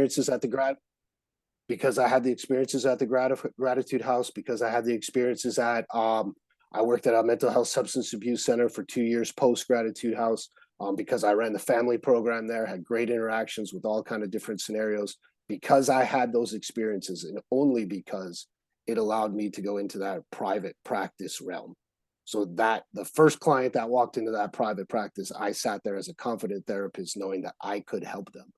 experiences at the Gratitude House, because I had the experiences at I worked at a mental health substance abuse center for 2 years post Gratitude House, because I ran the family program there, had great interactions with all kind of different scenarios, because I had those experiences, and only because it allowed me to go into that private practice realm. So that the first client that walked into that private practice, I sat there as a confident therapist, knowing that I could help them.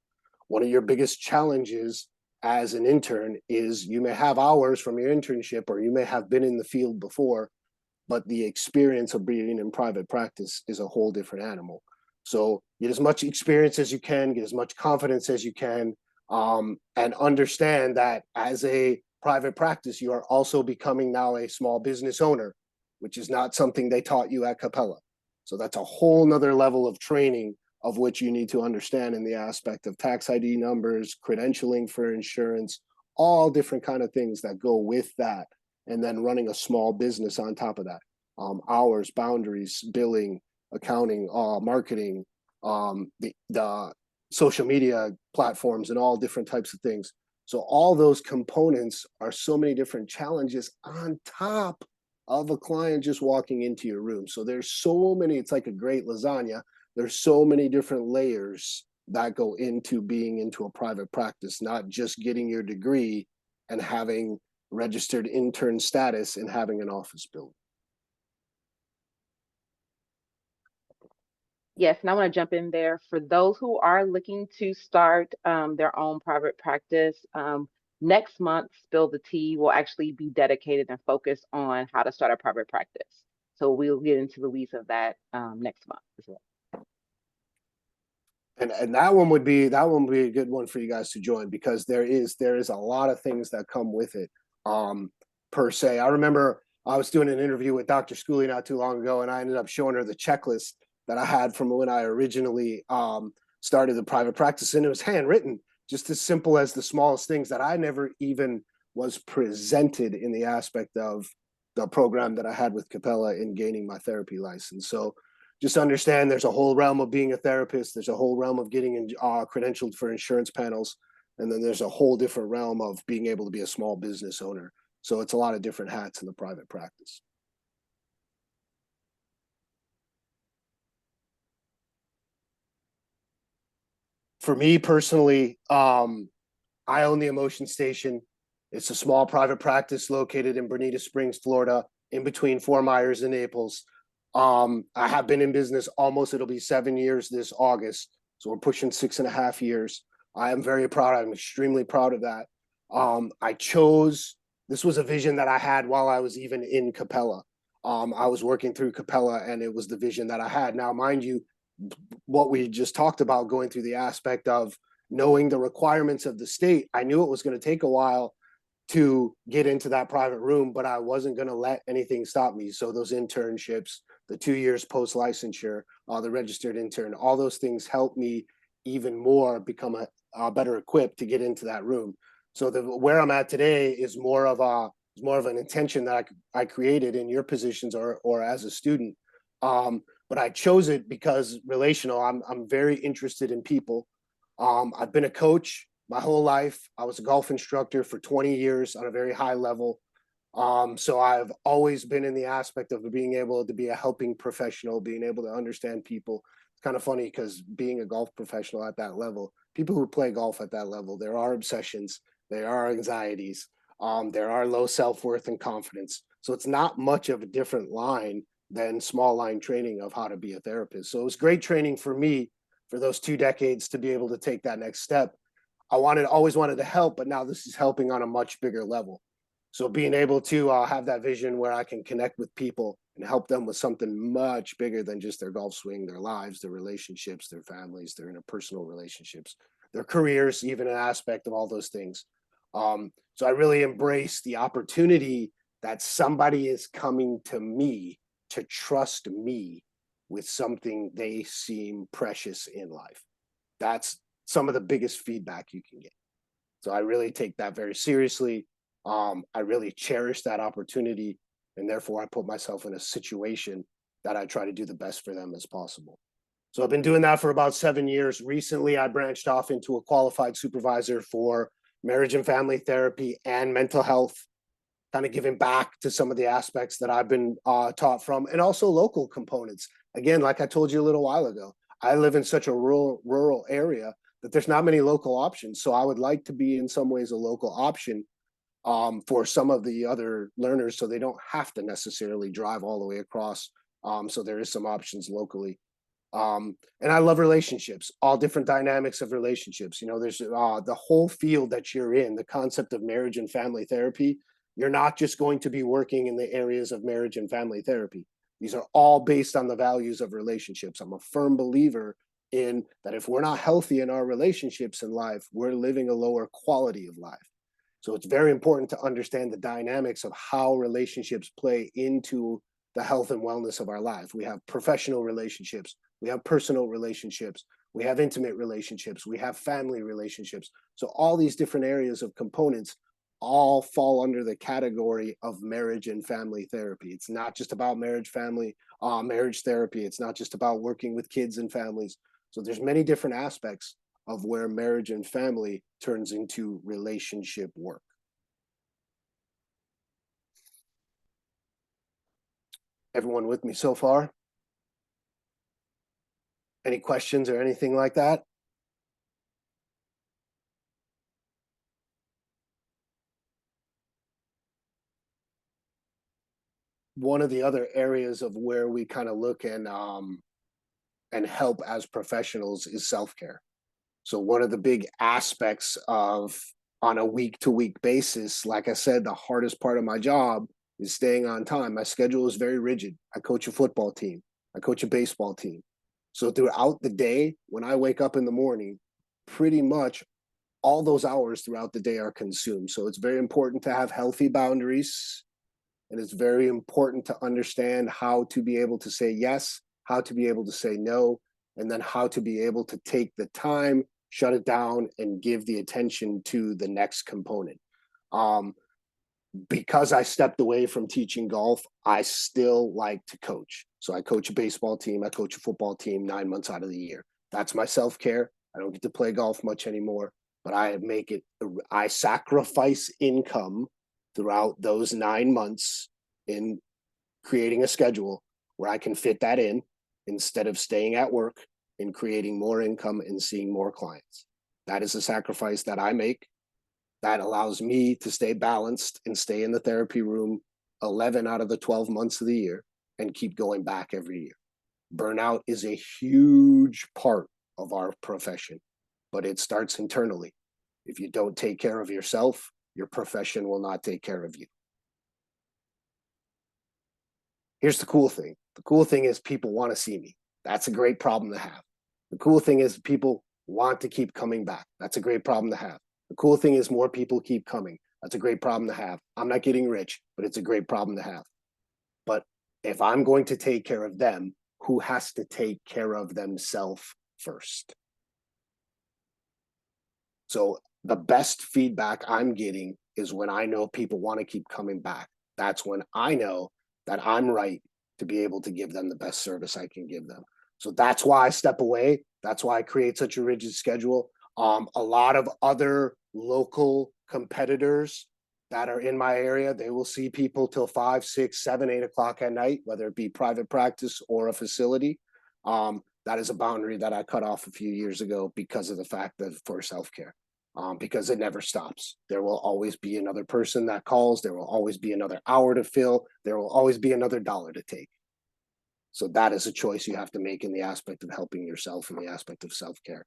One of your biggest challenges as an intern is you may have hours from your internship, or you may have been in the field before, but the experience of being in private practice is a whole different animal. So get as much experience as you can, get as much confidence as you can, and understand that as a private practice, you are also becoming now a small business owner, which is not something they taught you at Capella. So that's a whole nother level of training of which you need to understand in the aspect of tax ID numbers, credentialing for insurance, all different kind of things that go with that. And then running a small business on top of that. Hours, boundaries, billing, accounting, marketing, the social media platforms, and all different types of things. So all those components are so many different challenges on top of a client just walking into your room. So there's so many, it's like a great lasagna. There's so many different layers that go into being into a private practice, not just getting your degree and having registered intern status and having an office building. Yes, and I want to jump in there. For those who are looking to start their own private practice, next month, Spill the Tea will actually be dedicated and focused on how to start a private practice. So we'll get into the weeds of that next month as well. And that one would be a good one for you guys to join, because there is a lot of things that come with it. Per se, I remember I was doing an interview with Dr. Schooley not too long ago, and I ended up showing her the checklist that I had from when I originally started the private practice, and it was handwritten, just as simple as the smallest things that I never even was presented in the aspect of the program that I had with Capella in gaining my therapy license. So just understand there's a whole realm of being a therapist. There's a whole realm of getting credentialed for insurance panels. And then there's a whole different realm of being able to be a small business owner. So it's a lot of different hats in the private practice. For me personally, I own the Emotion Station. It's a small private practice located in Bonita Springs, Florida, in between Fort Myers and Naples. I have been in business it'll be 7 years this August. So we're pushing 6.5 years. I am very proud. I'm extremely proud of that. This was a vision that I had while I was even in Capella. I was working through Capella, and it was the vision that I had. Now, mind you, what we just talked about, going through the aspect of knowing the requirements of the state, I knew it was going to take a while to get into that private room, but I wasn't going to let anything stop me. So those internships, the 2 years post licensure, the registered intern, all those things helped me even more become a better equipped to get into that room. So where I'm at today is more of an intention that I created in your positions or as a student. But I chose it because relational. I'm very interested in people. I've been a coach my whole life. I was a golf instructor for 20 years on a very high level. So I've always been in the aspect of being able to be a helping professional, being able to understand people. It's kind of funny because being a golf professional at that level, people who play golf at that level, there are obsessions, there are anxieties, there are low self-worth and confidence. So it's not much of a different line than small line training of how to be a therapist. So it was great training for me for those 2 decades to be able to take that next step. I always wanted to help, but now this is helping on a much bigger level. So being able to have that vision where I can connect with people and help them with something much bigger than just their golf swing, their lives, their relationships, their families, their interpersonal relationships, their careers, even an aspect of all those things. So I really embrace the opportunity that somebody is coming to me to trust me with something they seem precious in life. That's some of the biggest feedback you can get. So I really take that very seriously. I really cherish that opportunity, and therefore I put myself in a situation that I try to do the best for them as possible. So I've been doing that for about 7 years. Recently, I branched off into a qualified supervisor for marriage and family therapy and mental health, kind of giving back to some of the aspects that I've been taught from, and also local components. Again, like I told you a little while ago, I live in such a rural area that there's not many local options. So I would like to be in some ways a local option for some of the other learners, so they don't have to necessarily drive all the way across. So there is some options locally. And I love relationships, all different dynamics of relationships. You know, there's the whole field that you're in, the concept of marriage and family therapy. You're not just going to be working in the areas of marriage and family therapy. These are all based on the values of relationships. I'm a firm believer in that if we're not healthy in our relationships in life, we're living a lower quality of life. So it's very important to understand the dynamics of how relationships play into the health and wellness of our life. We have professional relationships, we have personal relationships, we have intimate relationships, we have family relationships. So all these different areas of components all fall under the category of marriage and family therapy. It's not just about marriage therapy. It's not just about working with kids and families. So there's many different aspects of where marriage and family turns into relationship work. Everyone with me so far? Any questions or anything like that? One of the other areas of where we kind of look and help as professionals is self-care. So one of the big aspects of on a week-to-week basis, like I said, the hardest part of my job is staying on time. My schedule is very rigid. I coach a football team. I coach a baseball team. So throughout the day, when I wake up in the morning, pretty much all those hours throughout the day are consumed. So it's very important to have healthy boundaries. And it's very important to understand how to be able to say yes, how to be able to say no, and then how to be able to take the time, shut it down, and give the attention to the next component. Um, because I stepped away from teaching golf, I still like to coach. So I coach a baseball team, I coach a football team 9 months out of the year. That's my self-care. I don't get to play golf much anymore, but I sacrifice income throughout those 9 months in creating a schedule where I can fit that in instead of staying at work and creating more income and seeing more clients. That is a sacrifice that I make that allows me to stay balanced and stay in the therapy room 11 out of the 12 months of the year and keep going back every year. Burnout is a huge part of our profession, but it starts internally. If you don't take care of yourself, your profession will not take care of you. Here's the cool thing. The cool thing is people want to see me. That's a great problem to have. The cool thing is people want to keep coming back. That's a great problem to have. The cool thing is more people keep coming. That's a great problem to have. I'm not getting rich, but it's a great problem to have. But if I'm going to take care of them, who has to take care of themselves first? So the best feedback I'm getting is when I know people want to keep coming back. That's when I know that I'm right to be able to give them the best service I can give them. So that's why I step away. That's why I create such a rigid schedule. A lot of other local competitors that are in my area, they will see people till 5, 6, 7, 8 o'clock at night, whether it be private practice or a facility. That is a boundary that I cut off a few years ago because of the fact that for self-care, because it never stops. There will always be another person that calls. There will always be another hour to fill. There will always be another dollar to take. So that is a choice you have to make in the aspect of helping yourself in the aspect of self-care.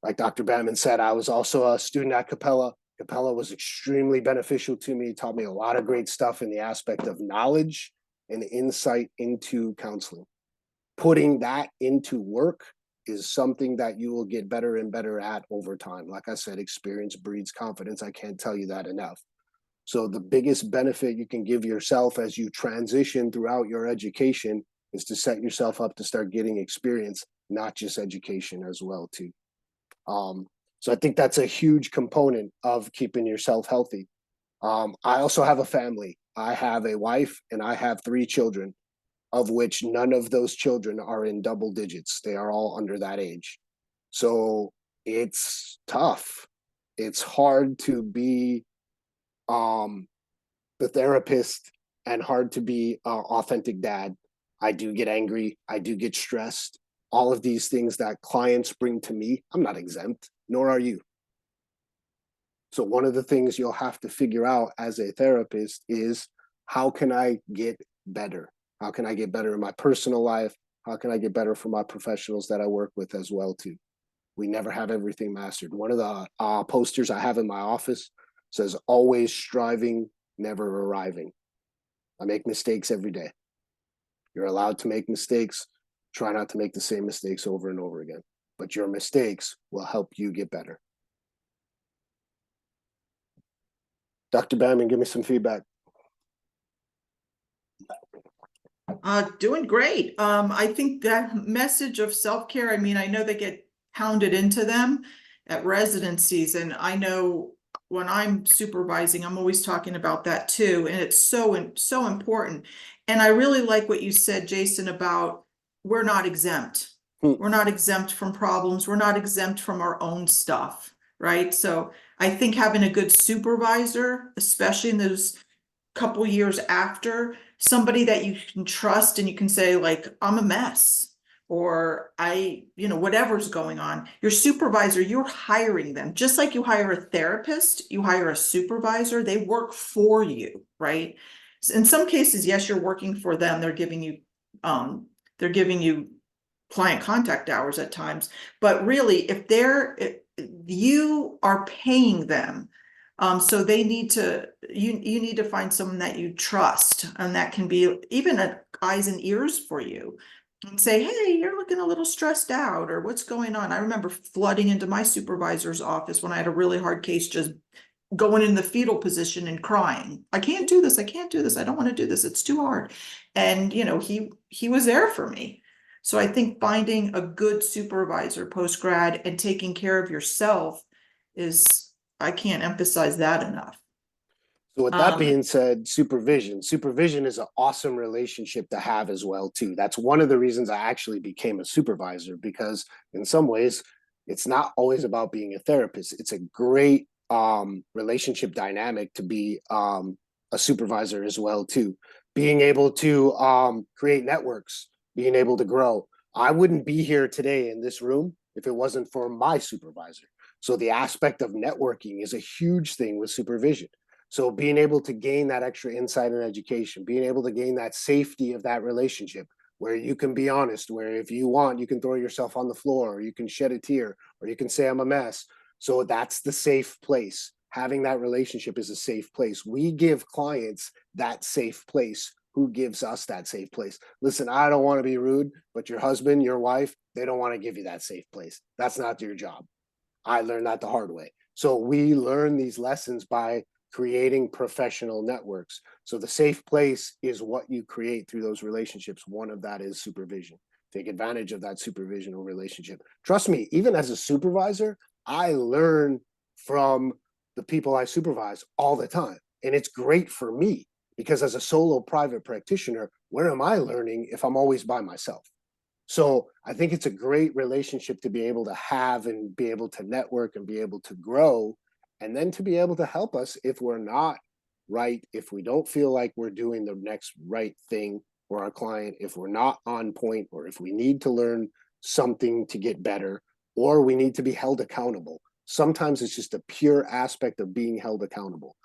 Like Dr. Banman said, I was also a student at Capella. Capella was extremely beneficial to me, taught me a lot of great stuff in the aspect of knowledge and insight into counseling. Putting that into work is something that you will get better and better at over time. Like I said, experience breeds confidence. I can't tell you that enough. So the biggest benefit you can give yourself as you transition throughout your education is to set yourself up to start getting experience, not just education as well too. So I think that's a huge component of keeping yourself healthy. I also have a family. I have a wife and I have 3 children. of which none of those children are in double digits. They are all under that age. So it's tough. It's hard to be the therapist and hard to be authentic dad. I do get angry. I do get stressed. All of these things that clients bring to me, I'm not exempt, nor are you. So one of the things you'll have to figure out as a therapist is, how can I get better? How can I get better in my personal life? How can I get better for my professionals that I work with as well too? We never have everything mastered. One of the posters I have in my office says, always striving, never arriving. I make mistakes every day. You're allowed to make mistakes. Try not to make the same mistakes over and over again. But your mistakes will help you get better. Dr. Bamman, give me some feedback. Doing great. I think that message of self-care, I mean, I know they get pounded into them at residencies, and I know when I'm supervising, I'm always talking about that too, and it's so important. And I really like what you said, Jason, about we're not exempt. We're not exempt from problems. We're not exempt from our own stuff, right? So I think having a good supervisor, especially in those couple years after, somebody that you can trust and you can say, like, I'm a mess, or whatever's going on. Your supervisor, you're hiring them just like you hire a therapist, you hire a supervisor. They work for you, right? In some cases, yes, you're working for them. They're giving you client contact hours at times, but really, if you are paying them, so they need to, you need to find someone that you trust, and that can be even eyes and ears for you, and say, hey, you're looking a little stressed out, or what's going on? I remember flooding into my supervisor's office when I had a really hard case, just going in the fetal position and crying. I can't do this. I can't do this. I don't want to do this. It's too hard. And, he was there for me. So I think finding a good supervisor post-grad and taking care of yourself I can't emphasize that enough. So with that being said, supervision is an awesome relationship to have as well too. That's one of the reasons I actually became a supervisor, because in some ways it's not always about being a therapist. It's a great relationship dynamic to be a supervisor as well too. Being able to create networks, being able to grow. I wouldn't be here today in this room if it wasn't for my supervisor. So the aspect of networking is a huge thing with supervision. So being able to gain that extra insight and education, being able to gain that safety of that relationship where you can be honest, where if you want, you can throw yourself on the floor, or you can shed a tear, or you can say, I'm a mess. So that's the safe place. Having that relationship is a safe place. We give clients that safe place. Who gives us that safe place? Listen, I don't want to be rude, but your husband, your wife, they don't want to give you that safe place. That's not your job. I learned that the hard way. So we learn these lessons by creating professional networks. So the safe place is what you create through those relationships. One of that is supervision. Take advantage of that supervisional relationship. Trust me, even as a supervisor, I learn from the people I supervise all the time. And it's great for me, because as a solo private practitioner, where am I learning if I'm always by myself? So I think it's a great relationship to be able to have, and be able to network and be able to grow, and then to be able to help us if we're not right, if we don't feel like we're doing the next right thing for our client, if we're not on point, or if we need to learn something to get better, or we need to be held accountable. Sometimes it's just a pure aspect of being held accountable.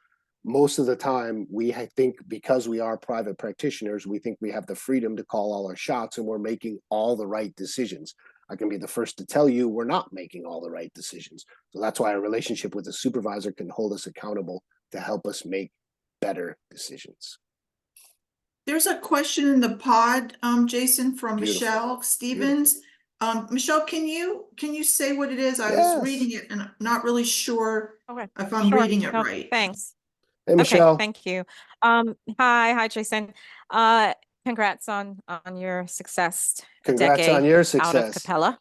Most of the time, we think, because we are private practitioners, we think we have the freedom to call all our shots and we're making all the right decisions. I can be the first to tell you we're not making all the right decisions. So that's why a relationship with a supervisor can hold us accountable to help us make better decisions. There's a question in the pod, Jason, from Beautiful. Michelle Stevens. Michelle, can you say what it is? I was reading it and I'm not really sure if I'm reading it right. Thanks. Hey, Michelle. Okay, thank you. Hi, Jason. Congrats on your success. Congrats on your Out of success. Capella.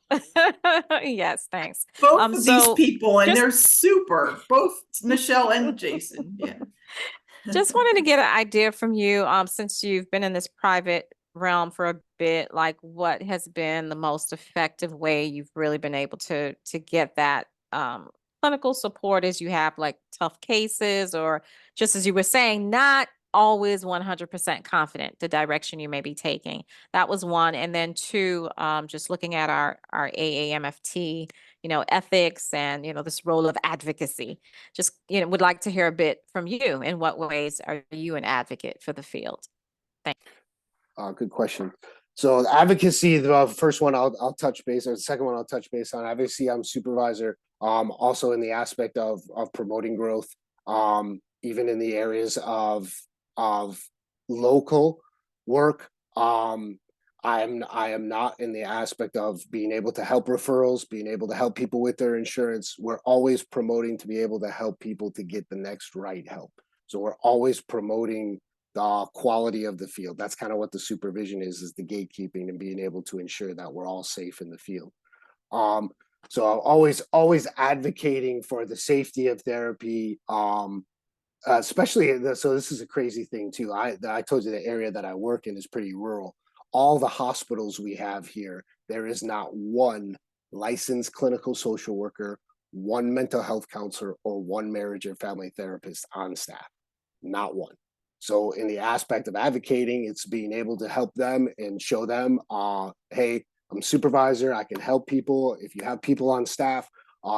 Yes, thanks. Both of these So people, and just- they're super, both Michelle and Jason. Yeah. just wanted to get an idea from you, since you've been in this private realm for a bit, like what has been the most effective way you've really been able to get that clinical support as you have like tough cases, or just as you were saying, not always 100% confident the direction you may be taking. That was one. And then two, just looking at our AAMFT, ethics and, this role of advocacy. Just, would like to hear a bit from you. In what ways are you an advocate for the field? Good question. So the advocacy, the first one I'll touch base, or the second one I'll touch base on. Obviously, I'm supervisor. Also in the aspect of promoting growth. Even in the areas of local work. I am not in the aspect of being able to help referrals, being able to help people with their insurance. We're always promoting to be able to help people to get the next right help. So we're always promoting the quality of the field. That's kind of what the supervision is the gatekeeping and being able to ensure that we're all safe in the field. So always advocating for the safety of therapy, especially so this is a crazy thing too. I told you the area that I work in is pretty rural. All the hospitals we have here, there is not one licensed clinical social worker, one mental health counselor, or one marriage or family therapist on staff. Not one. So in the aspect of advocating, it's being able to help them and show them, hey, I'm a supervisor, I can help people. If you have people on staff,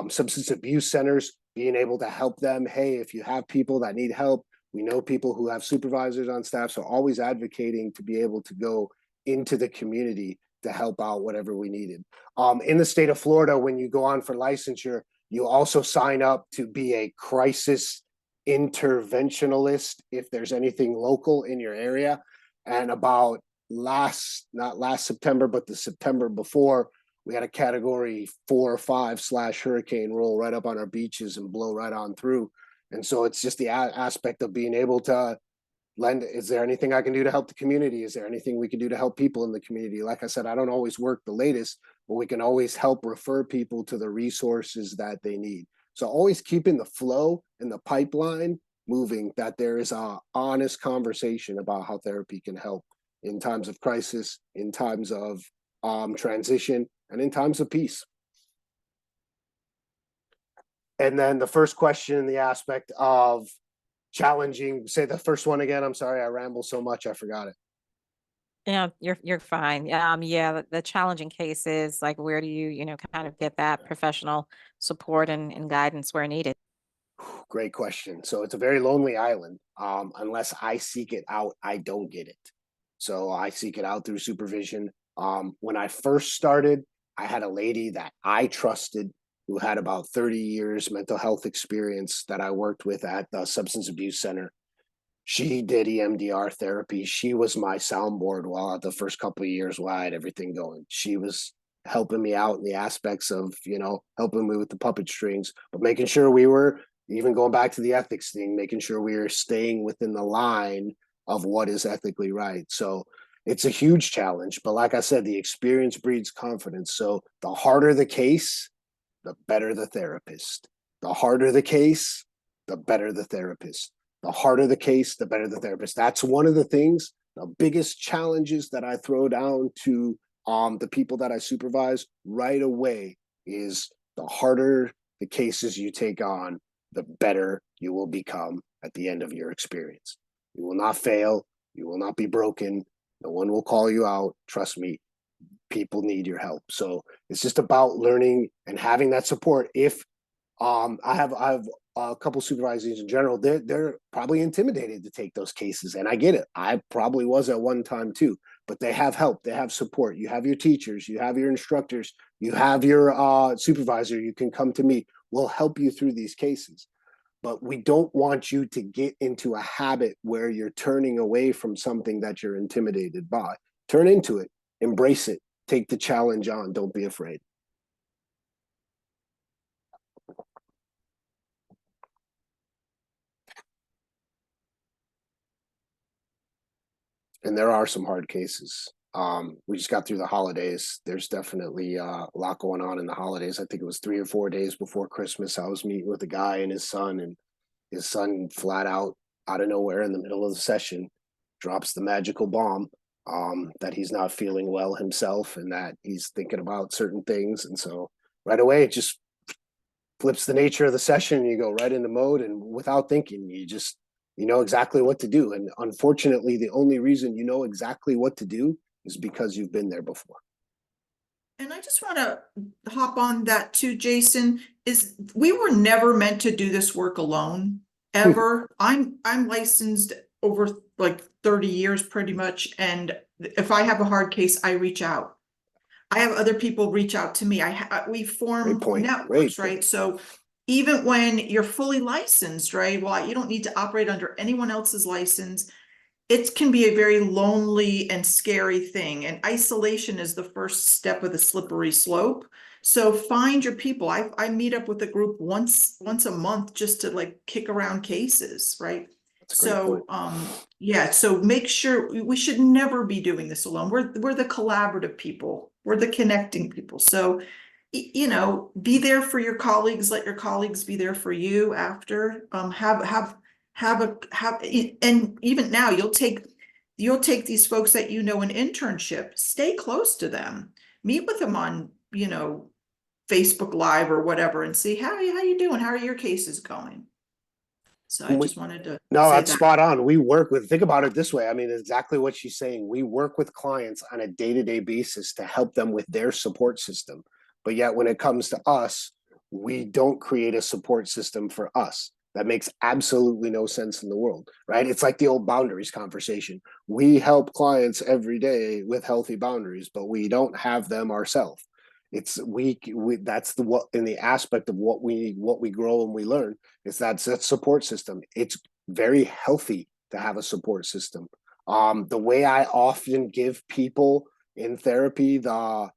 substance abuse centers, being able to help them. Hey, if you have people that need help, we know people who have supervisors on staff. So always advocating to be able to go into the community to help out whatever we needed. In the state of Florida, when you go on for licensure, you also sign up to be a crisis interventionalist if there's anything local in your area. And about not last September, but the September before, we had a category 4 or 5 / hurricane roll right up on our beaches and blow right on through. And so it's just the aspect of being able to lend. Is there anything I can do to help the community? Is there anything we can do to help people in the community? Like I said, I don't always work the latest, but we can always help refer people to the resources that they need. So always keeping the flow and the pipeline moving, that there is a honest conversation about how therapy can help in times of crisis, in times of transition, and in times of peace. And then the first question, the aspect of challenging, say the first one again. I'm sorry, I ramble so much, I forgot it. Yeah, you're fine. Yeah, the challenging cases, like where do you, kind of get that professional support and guidance where needed? Great question. So it's a very lonely island. Unless I seek it out, I don't get it. So I seek it out through supervision. When I first started, I had a lady that I trusted who had about 30 years mental health experience that I worked with at the substance abuse center. She did EMDR therapy. She was my soundboard while at the first couple of years while I had everything going. She was helping me out in the aspects of, helping me with the puppet strings, but making sure we were, even going back to the ethics thing, making sure we were staying within the line of what is ethically right. So it's a huge challenge, but like I said, the experience breeds confidence. So the harder the case, the better the therapist. The harder the case, the better the therapist. The harder the case, the better the therapist. That's one of the things, the biggest challenges that I throw down to the people that I supervise right away is the harder the cases you take on, the better you will become at the end of your experience. You will not fail. You will not be broken. No one will call you out. Trust me, people need your help. So it's just about learning and having that support. If I have a couple supervisors in general, they're probably intimidated to take those cases, and I get it. I probably was at one time too, but they have help, they have support. You have your teachers, you have your instructors, you have your supervisor. You can come to me. We'll help you through these cases. But we don't want you to get into a habit where you're turning away from something that you're intimidated by. Turn into it, embrace it, take the challenge on. Don't be afraid. And there are some hard cases. We just got through the holidays. There's definitely a lot going on in the holidays. I think it was 3 or 4 days before Christmas. I was meeting with a guy and his son flat out of nowhere in the middle of the session drops the magical bomb that he's not feeling well himself and that he's thinking about certain things. And so right away, it just flips the nature of the session. You go right into mode, and without thinking, you know exactly what to do. And unfortunately, the only reason you know exactly what to do is because you've been there before. And I just want to hop on that too, Jason, is we were never meant to do this work alone, ever. I'm licensed over like 30 years pretty much. And if I have a hard case, I reach out. I have other people reach out to me. We form Great point. networks, Great right? point. So even when you're fully licensed, right? Well, you don't need to operate under anyone else's license. It can be a very lonely and scary thing, and isolation is the first step of the slippery slope. So find your people. I meet up with a group once a month just to like kick around cases, right? That's a great So point. yeah, so make sure we should never be doing this alone. We're the collaborative people. We're the connecting people. So you know, be there for your colleagues, let your colleagues be there for you after. And even now you'll take these folks that you know an internship, stay close to them, meet with them on, you know, Facebook Live or whatever, and see how you doing, how are your cases going. So I just wanted to No, say that's that. spot on. We work with, think about it this way. I mean, exactly what she's saying. We work with clients on a day-to-day basis to help them with their support system. But yet when it comes to us, we don't create a support system for us. That makes absolutely no sense in the world, right? It's like the old boundaries conversation. We help clients every day with healthy boundaries, but we don't have them ourselves. It's we that's the what in the aspect of what we grow and we learn is that support system. It's very healthy to have a support system. The way I often give people in therapy the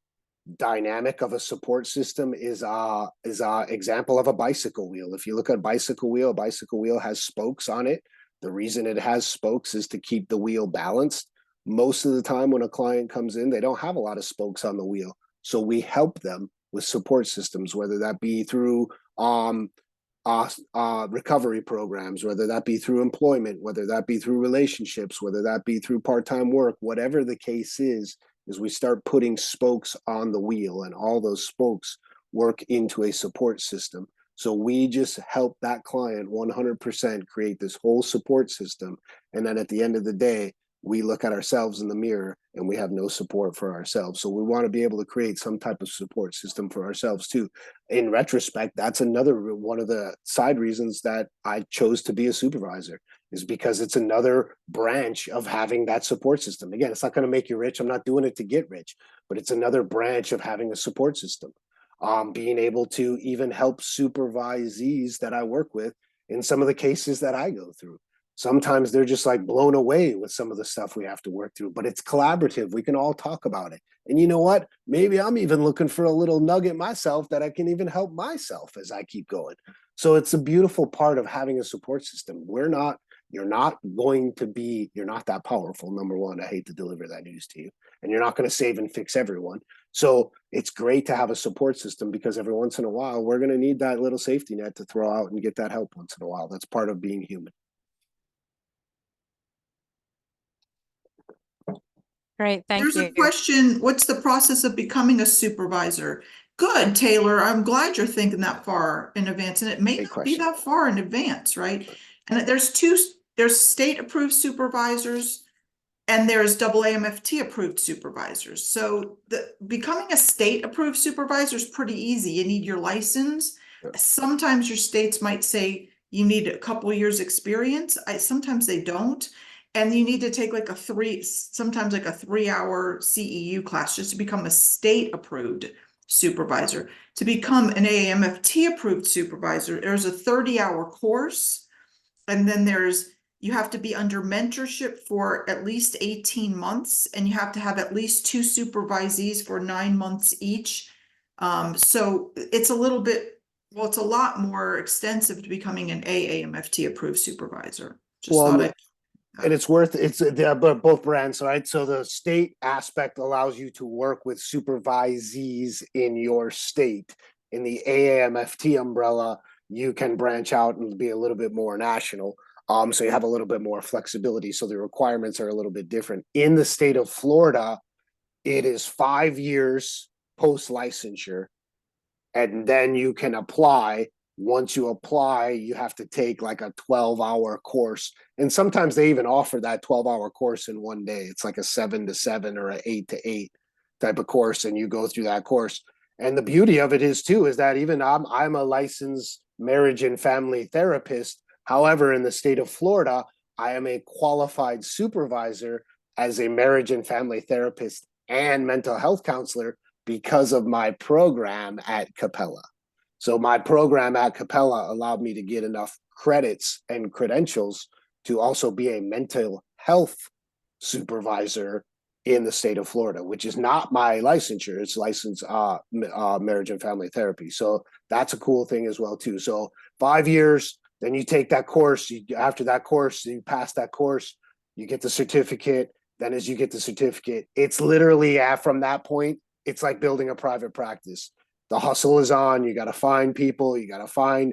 dynamic of a support system is example of a bicycle wheel. If you look at a bicycle wheel has spokes on it. The reason it has spokes is to keep the wheel balanced. Most of the time when a client comes in, they don't have a lot of spokes on the wheel. So we help them with support systems, whether that be through recovery programs, whether that be through employment, whether that be through relationships, whether that be through part-time work, whatever the case is we start putting spokes on the wheel, and all those spokes work into a support system. So we just help that client 100% create this whole support system. And then at the end of the day, we look at ourselves in the mirror and we have no support for ourselves. So we want to be able to create some type of support system for ourselves too. In retrospect, that's another one of the side reasons that I chose to be a supervisor, is because it's another branch of having that support system. Again, it's not going to make you rich. I'm not doing it to get rich, but it's another branch of having a support system. Being able to even help supervisees that I work with in some of the cases that I go through. Sometimes they're just like blown away with some of the stuff we have to work through, but it's collaborative. We can all talk about it. And you know what? Maybe I'm even looking for a little nugget myself that I can even help myself as I keep going. So it's a beautiful part of having a support system. You're not that powerful. Number one, I hate to deliver that news to you. And you're not going to save and fix everyone. So it's great to have a support system, because every once in a while, we're going to need that little safety net to throw out and get that help once in a while. That's part of being human. Great, thank There's you. a question, what's the process of becoming a supervisor? Good, Taylor. I'm glad you're thinking that far in advance, and it may Great not be question. that far in advance, right? And there's state approved supervisors and there's AAMFT approved supervisors. So becoming a state approved supervisor is pretty easy. You need your license. Yeah. Sometimes your states might say you need a couple of years experience. Sometimes they don't. And you need to take like sometimes like a 3-hour CEU class just to become a state approved supervisor. To become an AAMFT approved supervisor, there's a 30-hour course. And then you have to be under mentorship for at least 18 months, and you have to have at least 2 supervisees for 9 months each. So it's a lot more extensive to becoming an AAMFT approved supervisor. And it's worth but both brands, right? So the state aspect allows you to work with supervisees in your state. In the AAMFT umbrella, you can branch out and be a little bit more national. So you have a little bit more flexibility. So the requirements are a little bit different. In the state of Florida, it is 5 years post licensure, and then you can apply. Once you apply, you have to take like a 12-hour course. And sometimes they even offer that 12-hour course in one day. It's like a 7 to 7 or an 8 to 8 type of course. And you go through that course. And the beauty of it is too, is that even I'm a licensed marriage and family therapist. However, in the state of Florida, I am a qualified supervisor as a marriage and family therapist and mental health counselor because of my program at Capella. So my program at Capella allowed me to get enough credits and credentials to also be a mental health supervisor in the state of Florida, which is not my licensure. It's licensed marriage and family therapy. So that's a cool thing as well too. So 5 years, then you take that course. After that course, you pass that course, you get the certificate. Then as you get the certificate, it's literally from that point, it's like building a private practice. The hustle is on. You got to find people. You got to find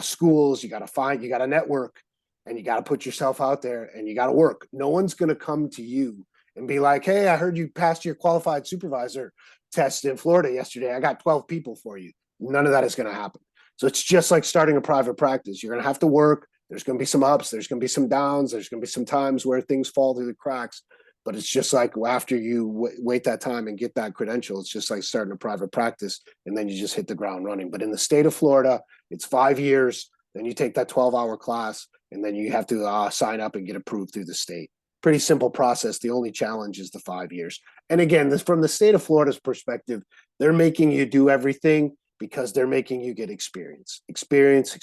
schools. You got to network, and you got to put yourself out there, and you got to work. No one's going to come to you and be like, hey, I heard you passed your qualified supervisor test in Florida yesterday. I got 12 people for you. None of that is going to happen. So it's just like starting a private practice. You're going to have to work. There's going to be some ups. There's going to be some downs. There's going to be some times where things fall through the cracks. But it's just like after you wait that time and get that credential, it's just like starting a private practice, and then you just hit the ground running. But in the state of Florida, it's 5 years. Then you take that 12-hour class, and then you have to sign up and get approved through the state. Pretty simple process. The only challenge is the 5 years. And again, from the state of Florida's perspective, they're making you do everything because they're making you get experience. Experience.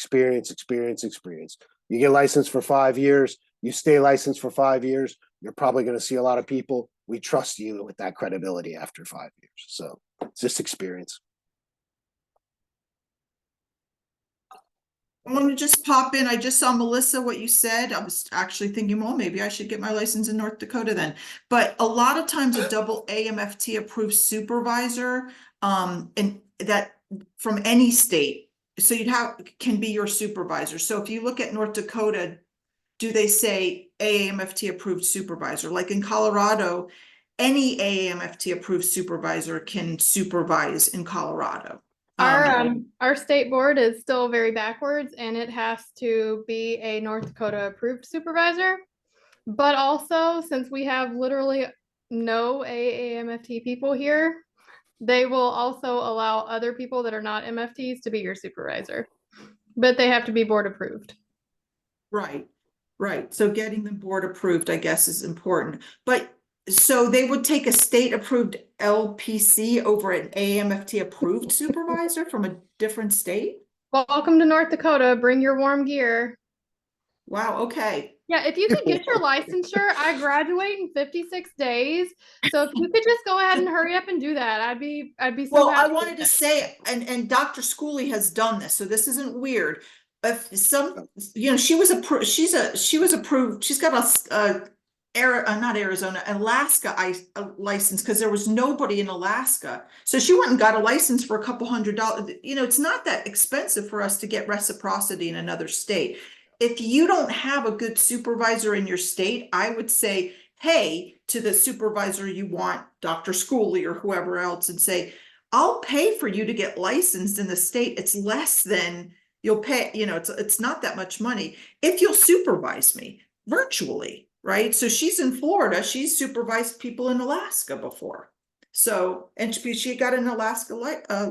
You get licensed for 5 years. You stay licensed for 5 years. You're probably going to see a lot of people. We trust you with that credibility after 5 years. So it's just experience. I want to just pop in. I just saw, Melissa, what you said. I was actually thinking, well, maybe I should get my license in North Dakota then. But a lot of times a double AMFT approved supervisor, and that from any state, so can be your supervisor. So if you look at North Dakota, do they say AAMFT approved supervisor? Like in Colorado, any AAMFT approved supervisor can supervise in Colorado. Our state board is still very backwards, and it has to be a North Dakota approved supervisor. But also, since we have literally no AAMFT people here, they will also allow other people that are not MFTs to be your supervisor, but they have to be board approved. Right. So getting them board approved, I guess, is important. But so they would take a state approved LPC over an AMFT approved supervisor from a different state? Welcome to North Dakota. Bring your warm gear. Wow. Okay. Yeah, if you could get your licensure, I graduate in 56 days. So if you could just go ahead and hurry up and do that, I'd be so Well, I happy. wanted to say, and Dr. Schooley has done this, so this isn't weird. If she was approved, she's got not Arizona, Alaska license, because there was nobody in Alaska. So she went and got a license for a couple $100. It's not that expensive for us to get reciprocity in another state. If you don't have a good supervisor in your state, I would say, hey, to the supervisor you want, Dr. Schooley or whoever else, and say, I'll pay for you to get licensed in the state. It's less than you'll pay, it's not that much money if you'll supervise me virtually, right? So she's in Florida. She's supervised people in Alaska before. So, and she got an Alaska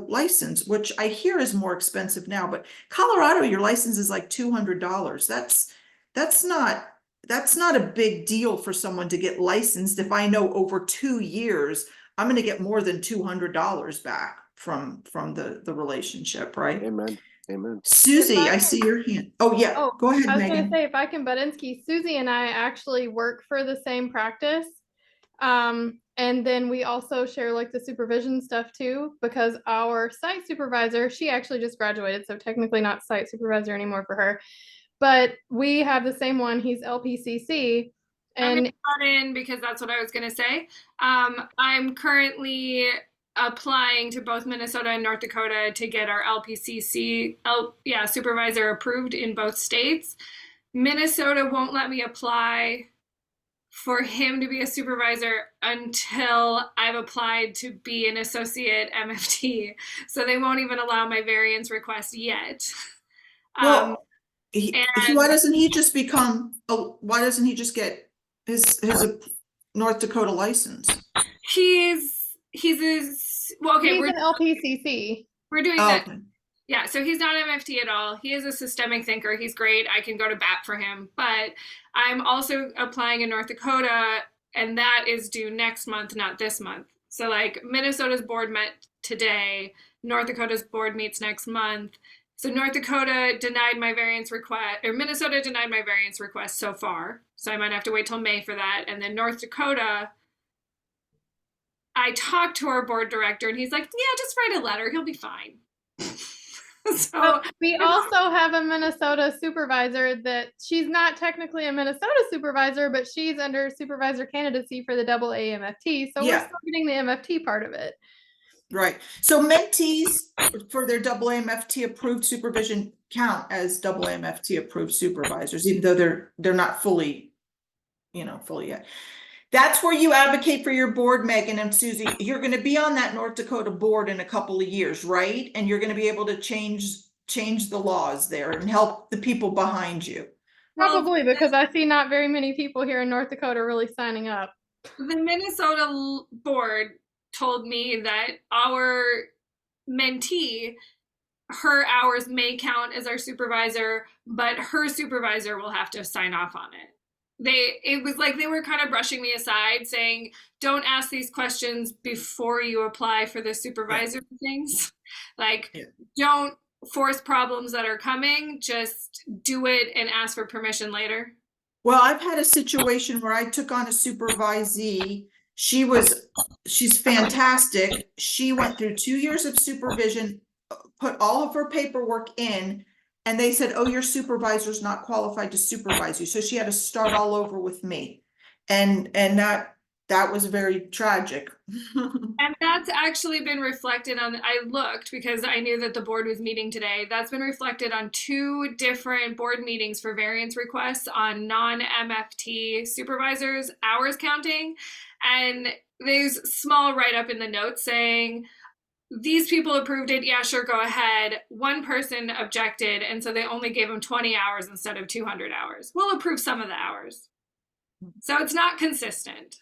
license, which I hear is more expensive now, but Colorado, your license is like $200. That's not a big deal for someone to get licensed. If I know over 2 years, I'm going to get more than $200 back from the relationship, right? Amen. Susie, I see your hand. Oh yeah, go ahead, I was Megan. going to say, if I can Budinsky, Susie and I actually work for the same practice. And then we also share like the supervision stuff too, because our site supervisor, she actually just graduated, so technically not site supervisor anymore for her, but we have the same one. He's LPCC. I'm And gonna cut in because that's what I was going to say. I'm currently applying to both Minnesota and North Dakota to get our LPCC supervisor approved in both states. Minnesota won't let me apply for him to be a supervisor until I've applied to be an associate MFT. So they won't even allow my variance request yet. Well, and why doesn't he just become, why doesn't he just get his North Dakota license? he's well, okay, He's an LPCC. we're doing Oh, that. okay. Yeah, so he's not MFT at all. He is a systemic thinker. He's great. I can go to bat for him. But I'm also applying in North Dakota, and that is due next month, not this month. So, like, Minnesota's board met today. North Dakota's board meets next month. So North Dakota denied my variance request, or Minnesota denied my variance request so far. So I might have to wait till May for that. And then North Dakota, I talked to our board director, and he's like, yeah, just write a letter. He'll be fine. So But we also have a Minnesota supervisor that she's not technically a Minnesota supervisor, but she's under supervisor candidacy for the AA MFT. So we're Yeah. still getting the MFT part of it. Right. So mentees for their AAMFT approved supervision count as AAMFT approved supervisors, even though they're not fully yet. That's where you advocate for your board, Megan and Susie. You're going to be on that North Dakota board in a couple of years, right? And you're going to be able to change the laws there and help the people behind you. Probably because I see not very many people here in North Dakota really signing up. The Minnesota board told me that our mentee, her hours may count as our supervisor, but her supervisor will have to sign off on it. It was like they were kind of brushing me aside, saying, don't ask these questions before you apply for the supervisor things. Like, don't force problems that are coming, just do it and ask for permission later. Well, I've had a situation where I took on a supervisee. She's fantastic. She went through 2 years of supervision, put all of her paperwork in, and they said, oh, your supervisor's not qualified to supervise you. So she had to start all over with me. And that was very tragic. And that's actually been reflected on, I looked because I knew that the board was meeting today. That's been reflected on 2 different board meetings for variance requests on non-MFT supervisors, hours counting. And there's small write-up in the notes saying, these people approved it. Yeah, sure, go ahead. One person objected, and so they only gave them 20 hours instead of 200 hours. We'll approve some of the hours. So it's not consistent.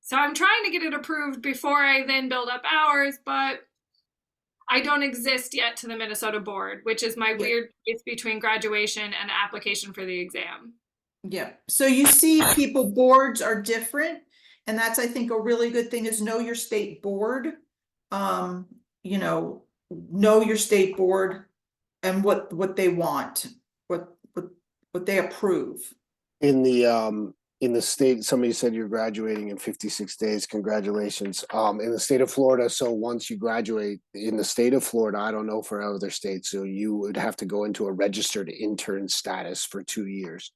So I'm trying to get it approved before I then build up hours, but I don't exist yet to the Minnesota board, which is my weird place between graduation and application for the exam. Yeah. So you see, people, boards are different. And that's, I think, a really good thing is know your state board. Know your state board and what they want, what they approve. In the state, somebody said you're graduating in 56 days. Congratulations. In the state of Florida, so once you graduate in the state of Florida, I don't know for other states, so you would have to go into a registered intern status for 2 years.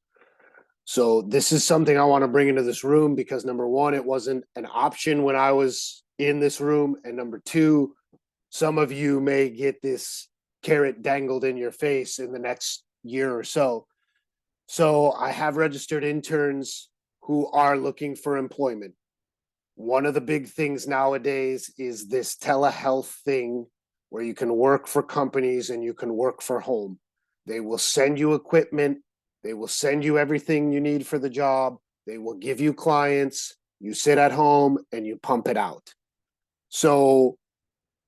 So this is something I want to bring into this room because number one, it wasn't an option when I was in this room. And number two, some of you may get this carrot dangled in your face in the next year or so. So I have registered interns who are looking for employment. One of the big things nowadays is this telehealth thing where you can work for companies and you can work for home. They will send you equipment. They will send you everything you need for the job. They will give you clients. You sit at home and you pump it out. So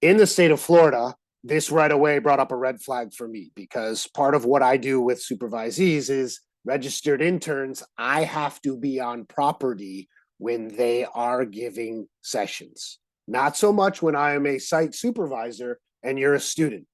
in the state of Florida, this right away brought up a red flag for me because part of what I do with supervisees is registered interns. I have to be on property when they are giving sessions. Not so much when I am a site supervisor and you're a student,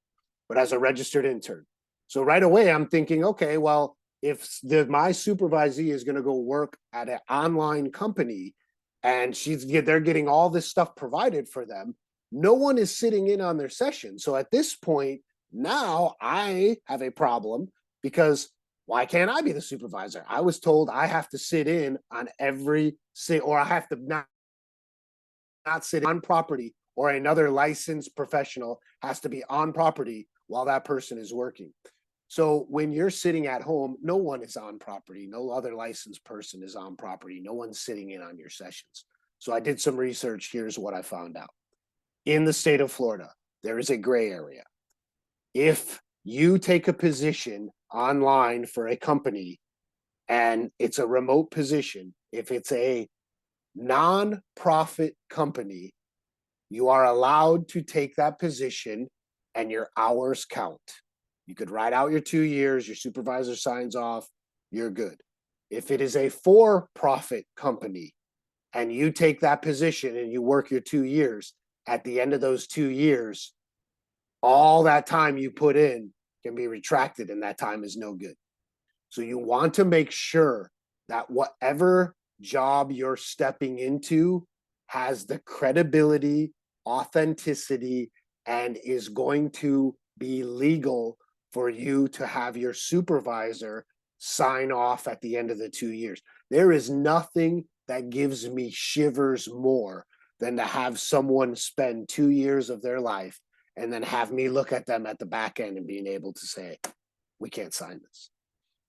but as a registered intern. So right away, I'm thinking, okay, well, if my supervisee is going to go work at an online company and they're getting all this stuff provided for them, no one is sitting in on their session. So at this point, now I have a problem because why can't I be the supervisor? I was told I have to sit in on or I have to not sit on property, or another licensed professional has to be on property while that person is working. So when you're sitting at home, no one is on property. No other licensed person is on property. No one's sitting in on your sessions. So I did some research. Here's what I found out. In the state of Florida, there is a gray area. If you take a position online for a company and it's a remote position, if it's a non-profit company, you are allowed to take that position and your hours count. You could ride out your 2 years, your supervisor signs off, you're good. If it is a for-profit company and you take that position and you work your 2 years, at the end of those 2 years, all that time you put in can be retracted and that time is no good. So you want to make sure that whatever job you're stepping into has the credibility, authenticity, and is going to be legal for you to have your supervisor sign off at the end of the 2 years. There is nothing that gives me shivers more than to have someone spend 2 years of their life and then have me look at them at the back end and being able to say, we can't sign this.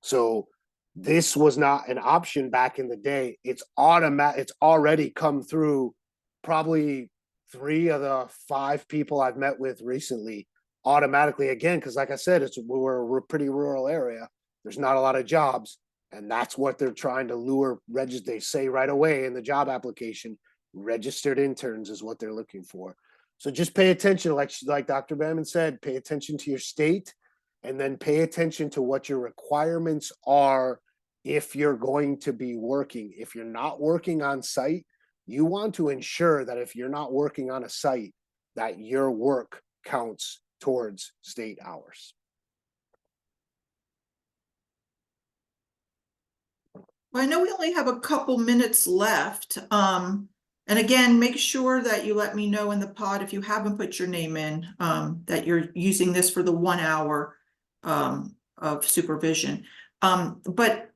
So this was not an option back in the day. It's automatic. It's already come through probably 3 of the 5 people I've met with recently automatically again, because like I said, we're a pretty rural area. There's not a lot of jobs, and that's what they're trying to lure. They say right away in the job application, registered interns is what they're looking for. So just pay attention, like Dr. Bamman said, pay attention to your state, and then pay attention to what your requirements are if you're going to be working. If you're not working on site, you want to ensure that if you're not working on a site, that your work counts towards state hours. Well, I know we only have a couple minutes left. And again, make sure that you let me know in the pod if you haven't put your name in, that you're using this for the 1 hour of supervision. But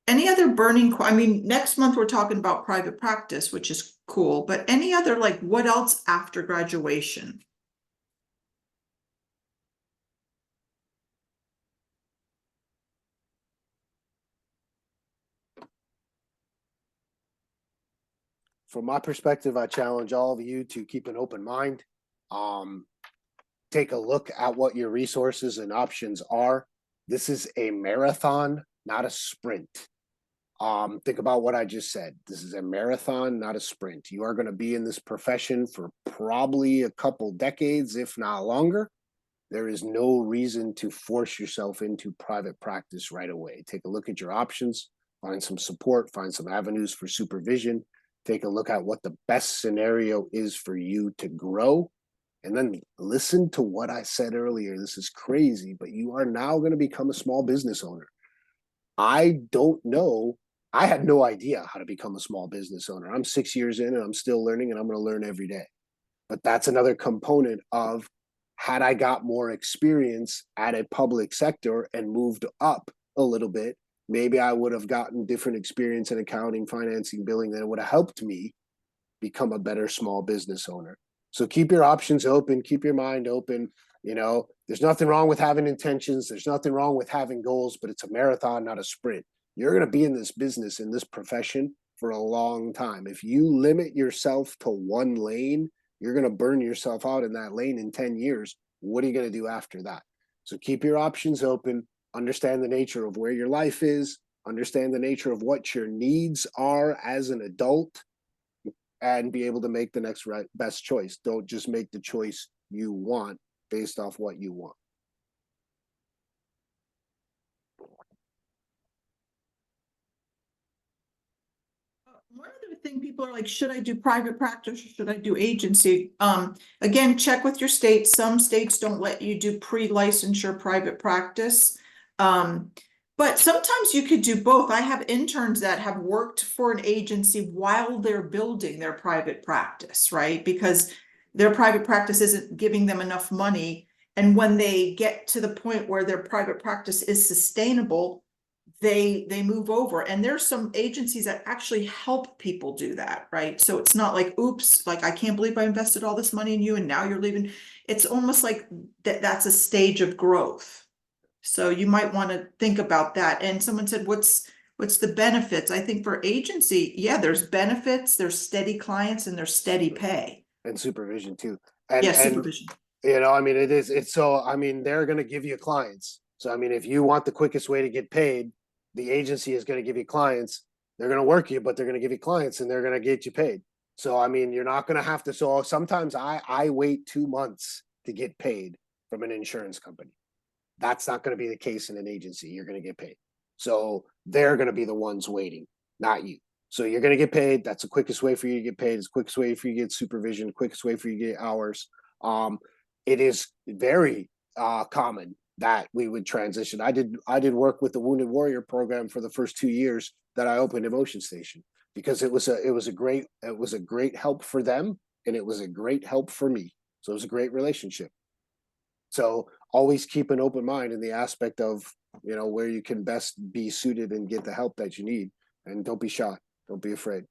any other burning, I mean, next month we're talking about private practice, which is cool, but any other, like, what else after graduation? From my perspective, I challenge all of you to keep an open mind. Take a look at what your resources and options are. This is a marathon, not a sprint. Think about what I just said. This is a marathon, not a sprint. You are going to be in this profession for probably a couple decades, if not longer. There is no reason to force yourself into private practice right away. Take a look at your options, find some support, find some avenues for supervision. Take a look at what the best scenario is for you to grow. And then listen to what I said earlier. This is crazy, but you are now going to become a small business owner. I don't know. I had no idea how to become a small business owner. I'm 6 years in and I'm still learning, and I'm going to learn every day. But that's another component of, had I got more experience at a public sector and moved up a little bit, maybe I would have gotten different experience in accounting, financing, billing that would have helped me become a better small business owner. So keep your options open, keep your mind open. You know, there's nothing wrong with having intentions. There's nothing wrong with having goals, but it's a marathon, not a sprint. You're going to be in this business, in this profession for a long time. If you limit yourself to one lane, you're going to burn yourself out in that lane in 10 years. What are you going to do after that? So keep your options open. Understand the nature of where your life is, understand the nature of what your needs are as an adult, and be able to make the next best choice. Don't just make the choice you want based off what you want. One other thing, people are like, should I do private practice or should I do agency? Again, check with your state. Some states don't let you do pre-licensure private practice. But sometimes you could do both. I have interns that have worked for an agency while they're building their private practice, right? Because their private practice isn't giving them enough money. And when they get to the point where their private practice is sustainable, they move over. And there's some agencies that actually help people do that, right? So it's not like, oops, like, I can't believe I invested all this money in you and now you're leaving. It's almost like that's a stage of growth. So you might want to think about that. And someone said, what's the benefits? I think for agency, yeah, there's benefits, there's steady clients, and there's steady pay. And supervision too. And, Yeah, and supervision. you know, I mean, it's so, I mean, they're gonna give you clients. So I mean, if you want the quickest way to get paid, the agency is gonna give you clients. They're gonna work you, but they're gonna give you clients and they're gonna get you paid. So I mean, you're not gonna have to, so sometimes I wait 2 months to get paid from an insurance company. That's not gonna be the case in an agency. You're gonna get paid. So they're gonna be the ones waiting, not you. So you're gonna get paid. That's the quickest way for you to get paid. It's the quickest way for you to get supervision, quickest way for you to get hours. It is very common that we would transition. I did work with the Wounded Warrior program for the first 2 years that I opened Emotion Station, because it was a great help for them, and it was a great help for me. So it was a great relationship. So always keep an open mind in the aspect of, you know, where you can best be suited and get the help that you need, and don't be shy. Don't be afraid.